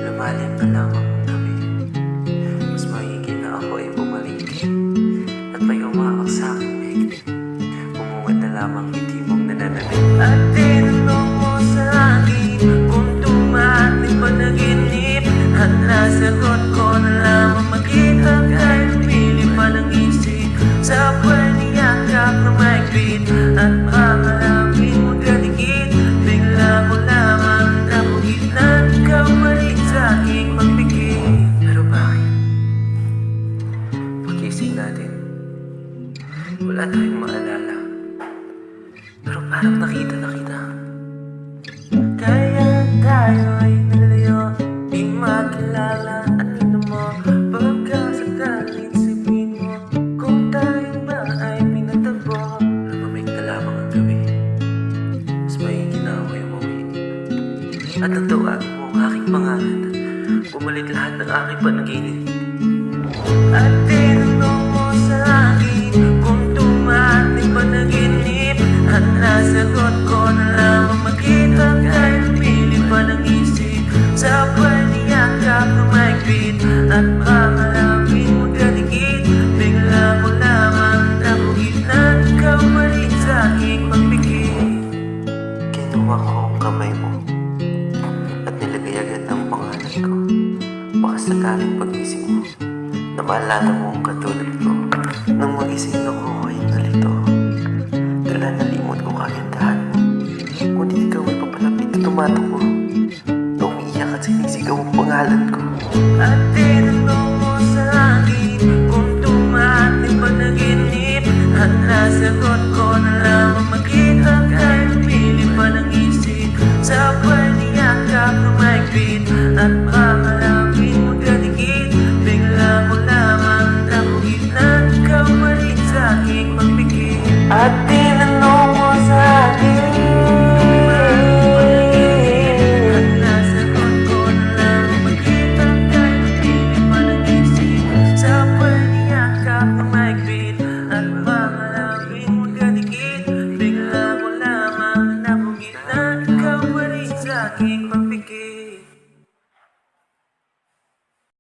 Lumalim na lamang ang gabi, mas maigi na ako ay pumalingkin. At may umaak sa aking bigli, umungad na lamang ngiti mong nananalig. At tinanong mo sa akin kung tumating panaginip, at nasagot ko na lamang mag-ihag ay lumili pa ng isip sa paniyakap na maigpit. At pamalapin mo galigid, bigla ko lamang napugit na ikaw balik sa aking pagbigay. Pero bakit? Pag-isip natin, wala tayong maalala, pero parang nakita na kita. Kaya tayo ay nalayo, di makilala anino mo. Pagkasakaling sabihin mo kung tayo ba ay pinatagpo. Lumamig na lamang ang gabi, mas maigi na ako yung uwi. At ang tawagin mo ang aking pangalan, bumalik lahat ng aking panaginip. At tinanong mo sa akin kung tumating panaginip, at nasagot ko na lamang mag-ihag ay lumili pa ng isip sa paniyakap na maigpit. At pamalapin mo galigid, bigla ko lamang napugit na ikaw balik sa aking pagbigay. Kinuha ko ang kamay mo at nilagay agad ang pangalan ko. Baka sakaling pag-isip mo na maalala mo ang katulad ko. Nang mag-isip ako ay nalito, tala nalimot ko kagandahan mo. Ngunit ikaw ay papalapit at tumatakbo na umiiyak at sinisigaw ang pangalan ko. At tinanong mo sa akin kung tumating panaginip, at nasagot ko na lamang mag-ihag ay lumili pa ng isip sa paniyakap na maigpit. At pamalapin mo galigid, bigla ko lamang napugit na ikaw balik sa aking pagbigay. At tinanong mo sa akin, at nasagot ko na lamang mag-ihag ay lumili pa ng isip sa paniyakap na maigpit. At pamalapin mo galigid, bigla ko lamang napugit na ikaw balik sa aking pagbigay.